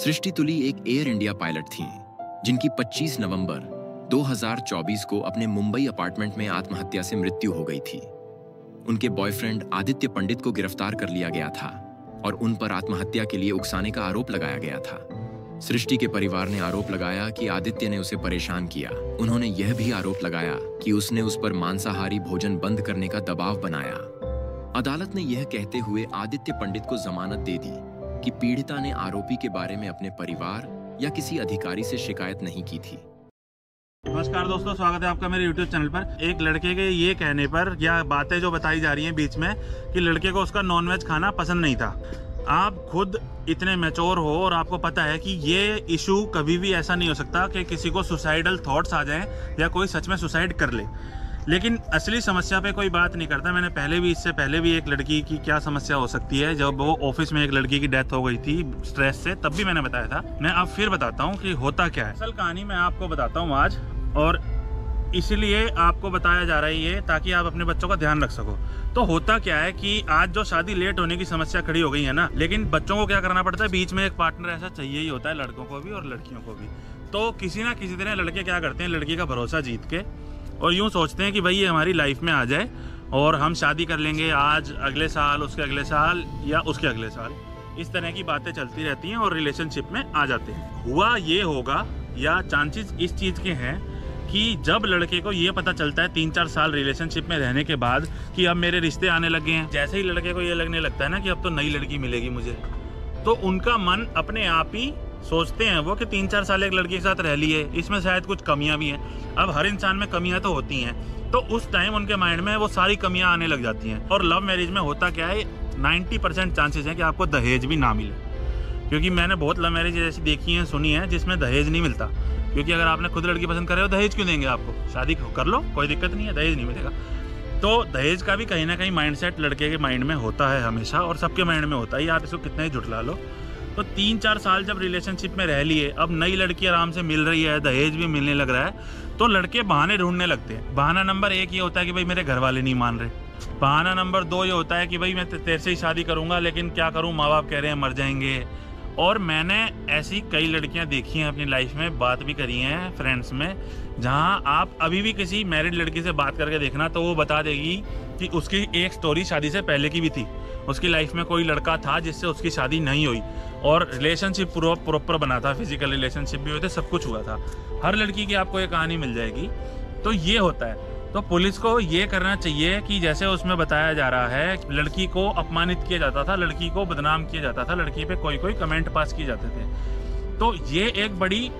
सृष्टि तुली एक air India pilot थीं, जिनकी 25 नवंबर 2024 को अपने मुंबई अपार्टमेंट में आत्महत्या से मृत्यु हो गई थी। उनके बॉयफ्रेंड आदित्य पंडित को गिरफ्तार कर लिया गया था और उन पर आत्महत्या के लिए उकसाने का आरोप लगाया गया था। सृष्टि के परिवार ने आरोप लगाया कि आदित्य ने उसे परेशान किया। उन्होंने यह भी आरोप लगाया कि उसने उस पर मांसाहारी भोजन बंद करने का दबाव बनाया। अदालत ने यह कहते हुए आदित्य पंडित को जमानत दे दी कि पीड़िता ने आरोपी के बारे में अपने परिवार या किसी अधिकारी से शिकायत नहीं की थी। नमस्कार दोस्तों, स्वागत है आपका मेरे YouTube चैनल पर। एक लड़के के ये कहने पर या बातें जो बताई जा रही हैं बीच में कि लड़के को उसका नॉनवेज खाना पसंद नहीं था। आप खुद इतने मैच्योर हो और आपको पता है कि ये इशू कभी भी ऐसा नहीं हो सकता कि किसी को सुसाइडल थॉट्स आ जाएं या कोई सच में सुसाइड कर ले, लेकिन असली समस्या पे कोई बात नहीं करता। मैंने इससे पहले भी एक लड़की की क्या समस्या हो सकती है, जब वो ऑफिस में एक लड़की की डेथ हो गई थी स्ट्रेस से, तब भी मैंने बताया था। मैं अब फिर बताता हूँ कि होता क्या है। असल कहानी मैं आपको बताता हूँ आज, और इसलिए आपको बताया जा रहा है ये ताकि आप अपने बच्चों का ध्यान रख सको। तो होता क्या है कि आज जो शादी लेट होने की समस्या खड़ी हो गई है ना, लेकिन बच्चों को क्या करना पड़ता है, बीच में एक पार्टनर ऐसा चाहिए ही होता है, लड़कों को भी और लड़कियों को भी। तो किसी ना किसी तरह लड़के क्या करते हैं, लड़की का भरोसा जीत के और यूँ सोचते हैं कि भाई ये हमारी लाइफ में आ जाए और हम शादी कर लेंगे आज, अगले साल, उसके अगले साल या उसके अगले साल। इस तरह की बातें चलती रहती हैं और रिलेशनशिप में आ जाते हैं। हुआ ये होगा या चांसेस इस चीज़ के हैं कि जब लड़के को ये पता चलता है 3-4 साल रिलेशनशिप में रहने के बाद कि अब मेरे रिश्ते आने लगे हैं, जैसे ही लड़के को ये लगने लगता है ना कि अब तो नई लड़की मिलेगी मुझे, तो उनका मन अपने आप ही सोचते हैं वो कि 3-4 साल एक लड़की के साथ रह लिए, इसमें शायद कुछ कमियां भी हैं। अब हर इंसान में कमियां तो होती हैं, तो उस टाइम उनके माइंड में वो सारी कमियां आने लग जाती हैं। और लव मैरिज में होता क्या है, 90% चांसेस हैं कि आपको दहेज भी ना मिले, क्योंकि मैंने बहुत लव मैरिज ऐसी देखी हैं, सुनी है, जिसमें दहेज नहीं मिलता। क्योंकि अगर आपने खुद लड़की पसंद करे हो, दहेज क्यों देंगे आपको? शादी कर लो, कोई दिक्कत नहीं है, दहेज नहीं मिलेगा। तो दहेज का भी कहीं ना कहीं माइंडसेट लड़के के माइंड में होता है हमेशा, और सबके माइंड में होता है, आप इसको कितना ही झुठला लो। तो 3-4 साल जब रिलेशनशिप में रह लिए, अब नई लड़की आराम से मिल रही है, दहेज भी मिलने लग रहा है, तो लड़के बहाने ढूंढने लगते हैं। बहाना नंबर 1 ये होता है कि भाई मेरे घर वाले नहीं मान रहे। बहाना नंबर 2 ये होता है कि भाई मैं तेरे से ही शादी करूंगा, लेकिन क्या करूं, माँ बाप कह रहे हैं मर जाएंगे। और मैंने ऐसी कई लड़कियां देखी हैं अपनी लाइफ में, बात भी करी हैं फ्रेंड्स में, जहां आप अभी भी किसी मैरिड लड़की से बात करके देखना तो वो बता देगी कि उसकी एक स्टोरी शादी से पहले की भी थी। उसकी लाइफ में कोई लड़का था जिससे उसकी शादी नहीं हुई और रिलेशनशिप प्रॉपर बना था, फिजिकल रिलेशनशिप भी हुए थे, सब कुछ हुआ था। हर लड़की की आपको एक कहानी मिल जाएगी। तो ये होता है। तो पुलिस को ये करना चाहिए कि जैसे उसमें बताया जा रहा है, लड़की को अपमानित किया जाता था, लड़की को बदनाम किया जाता था, लड़की पे कोई कमेंट पास किए जाते थे। तो ये एक बड़ी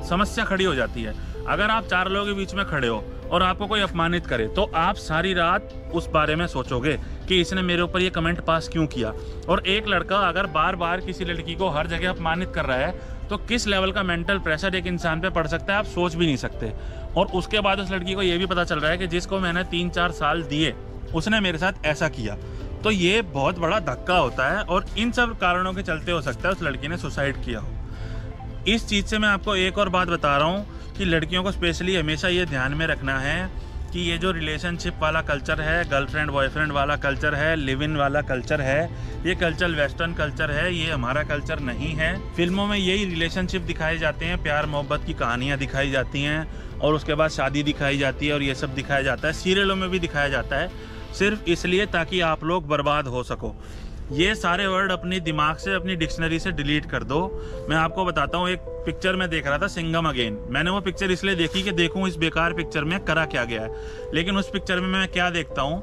समस्या खड़ी हो जाती है। अगर आप 4 लोगों के बीच में खड़े हो और आपको कोई अपमानित करे, तो आप सारी रात उस बारे में सोचोगे कि इसने मेरे ऊपर ये कमेंट पास क्यों किया। और एक लड़का अगर बार बार किसी लड़की को हर जगह अपमानित कर रहा है, तो किस लेवल का मेंटल प्रेशर एक इंसान पे पड़ सकता है, आप सोच भी नहीं सकते। और उसके बाद उस लड़की को ये भी पता चल रहा है कि जिसको मैंने 3-4 साल दिए, उसने मेरे साथ ऐसा किया। तो ये बहुत बड़ा धक्का होता है, और इन सब कारणों के चलते हो सकता है उस लड़की ने सुसाइड किया हो। इस चीज़ से मैं आपको एक और बात बता रहा हूँ कि लड़कियों को स्पेशली हमेशा ये ध्यान में रखना है कि ये जो रिलेशनशिप वाला कल्चर है, गर्लफ्रेंड बॉयफ्रेंड वाला कल्चर है, लिव इन वाला कल्चर है, ये कल्चर वेस्टर्न कल्चर है, ये हमारा कल्चर नहीं है। फिल्मों में यही रिलेशनशिप दिखाए जाते हैं, प्यार मोहब्बत की कहानियाँ दिखाई जाती हैं, और उसके बाद शादी दिखाई जाती है, और ये सब दिखाया जाता है। सीरियलों में भी दिखाया जाता है, सिर्फ इसलिए ताकि आप लोग बर्बाद हो सको। ये सारे वर्ड अपनी दिमाग से, अपनी डिक्शनरी से डिलीट कर दो। मैं आपको बताता हूँ, एक पिक्चर में देख रहा था, सिंघम अगेन। मैंने वो पिक्चर इसलिए देखी कि देखूं इस बेकार पिक्चर में करा क्या गया है। लेकिन उस पिक्चर में मैं क्या देखता हूँ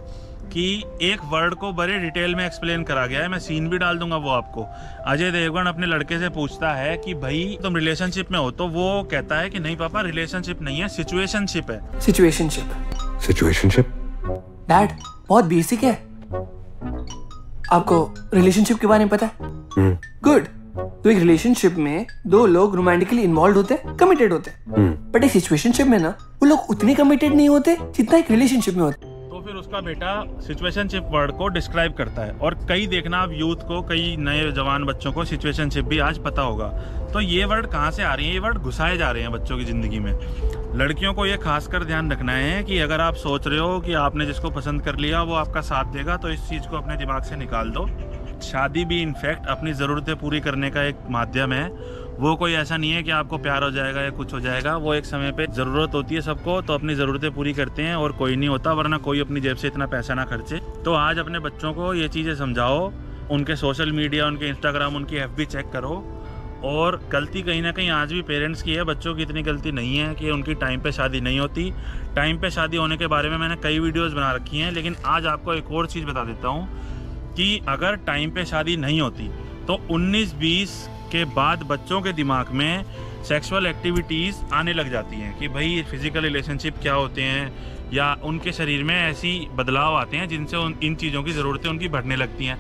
कि एक वर्ड को बड़े डिटेल में एक्सप्लेन करा गया है। मैं सीन भी डाल दूंगा वो आपको। अजय देवगन अपने लड़के से पूछता है कि भाई तुम रिलेशनशिप में हो, तो वो कहता है कि नहीं पापा, रिलेशनशिप नहीं है, सिचुएशनशिप है। सिचुएशनशिप डैड बहुत बेसिक है। आपको रिलेशनशिप के बारे में पता है? गुड। तो एक रिलेशनशिप में 2 लोग रोमांटिकली इन्वॉल्व होते हैं, कमिटेड होते हैं। बट एक सिचुएशनशिप में ना वो लोग उतने कमिटेड नहीं होते जितना एक रिलेशनशिप में होते। तो फिर उसका बेटा सिचुएशनशिप वर्ड को डिस्क्राइब करता है। और कई देखना आप यूथ को, कई नए जवान बच्चों को सिचुएशनशिप भी आज पता होगा। तो ये वर्ड कहाँ से आ रही है? ये वर्ड घुसाए जा रहे हैं बच्चों की जिंदगी में। लड़कियों को ये खासकर ध्यान रखना है कि अगर आप सोच रहे हो कि आपने जिसको पसंद कर लिया वो आपका साथ देगा, तो इस चीज़ को अपने दिमाग से निकाल दो। शादी भी इनफैक्ट अपनी ज़रूरतें पूरी करने का एक माध्यम है। वो कोई ऐसा नहीं है कि आपको प्यार हो जाएगा या कुछ हो जाएगा। वो एक समय पे ज़रूरत होती है सबको, तो अपनी ज़रूरतें पूरी करते हैं और कोई नहीं होता, वरना कोई अपनी जेब से इतना पैसा ना खर्चे। तो आज अपने बच्चों को ये चीज़ें समझाओ, उनके सोशल मीडिया, उनके इंस्टाग्राम, उनकी FB चेक करो। और गलती कहीं ना कहीं आज भी पेरेंट्स की है, बच्चों की इतनी गलती नहीं है कि उनकी टाइम पे शादी नहीं होती। टाइम पे शादी होने के बारे में मैंने कई वीडियोस बना रखी हैं, लेकिन आज आपको एक और चीज़ बता देता हूँ कि अगर टाइम पे शादी नहीं होती तो 19-20 के बाद बच्चों के दिमाग में सेक्सुअल एक्टिविटीज़ आने लग जाती हैं कि भाई फिज़िकल रिलेशनशिप क्या होते हैं, या उनके शरीर में ऐसी बदलाव आते हैं जिनसे इन चीज़ों की ज़रूरतें उनकी बढ़ने लगती हैं।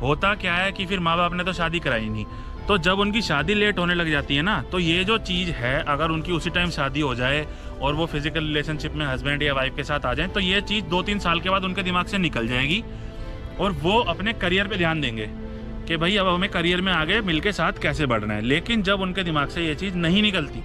होता क्या है कि फिर माँ बाप ने तो शादी कराई नहीं, तो जब उनकी शादी लेट होने लग जाती है ना, तो ये जो चीज़ है, अगर उनकी उसी टाइम शादी हो जाए और वो फिजिकल रिलेशनशिप में हस्बैंड या वाइफ के साथ आ जाए, तो ये चीज़ 2-3 साल के बाद उनके दिमाग से निकल जाएगी और वो अपने करियर पे ध्यान देंगे कि भाई अब हमें करियर में आगे मिल के साथ कैसे बढ़ना है। लेकिन जब उनके दिमाग से ये चीज़ नहीं निकलती,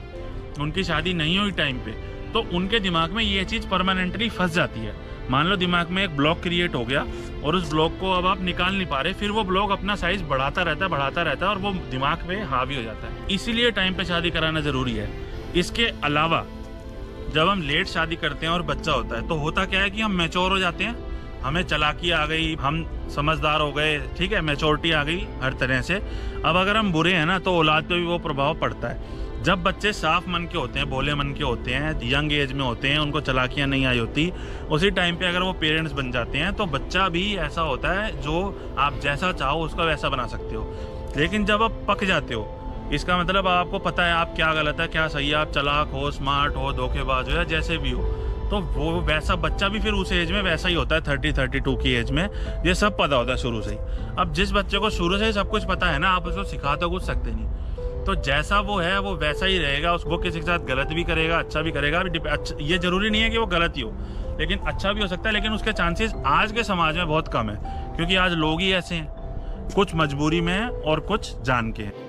उनकी शादी नहीं हुई टाइम पे, तो उनके दिमाग में ये चीज़ परमानेंटली फंस जाती है। मान लो दिमाग में एक ब्लॉक क्रिएट हो गया और उस ब्लॉक को अब आप निकाल नहीं पा रहे, फिर वो ब्लॉक अपना साइज बढ़ाता रहता है और वो दिमाग में हावी हो जाता है। इसीलिए टाइम पे शादी कराना ज़रूरी है। इसके अलावा जब हम लेट शादी करते हैं और बच्चा होता है, तो होता क्या है कि हम मैच्योर हो जाते हैं, हमें चालाकी आ गई, हम समझदार हो गए, ठीक है, मैच्योरिटी आ गई हर तरह से। अब अगर हम बुरे हैं ना, तो औलाद पे भी वो प्रभाव पड़ता है। जब बच्चे साफ मन के होते हैं, भोले मन के होते हैं, यंग एज में होते हैं, उनको चालाकियाँ नहीं आई होती, उसी टाइम पे अगर वो पेरेंट्स बन जाते हैं, तो बच्चा भी ऐसा होता है जो आप जैसा चाहो उसका वैसा बना सकते हो। लेकिन जब आप पक जाते हो, इसका मतलब आपको पता है आप क्या गलत है क्या सही है, आप चालाक हो, स्मार्ट हो, धोखेबाज हो या जैसे भी हो, तो वो वैसा बच्चा भी फिर उस एज में वैसा ही होता है। 30-32 की एज में ये सब पता होता है शुरू से ही। अब जिस बच्चे को शुरू से ही सब कुछ पता है ना, आप उसको सिखा तो कुछ सकते नहीं, तो जैसा वो है वो वैसा ही रहेगा। वो किसी के साथ गलत भी करेगा, अच्छा भी करेगा। ये जरूरी नहीं है कि वो गलत ही हो, लेकिन अच्छा भी हो सकता है। लेकिन उसके चांसेस आज के समाज में बहुत कम है, क्योंकि आज लोग ही ऐसे हैं, कुछ मजबूरी में और कुछ जान के हैं।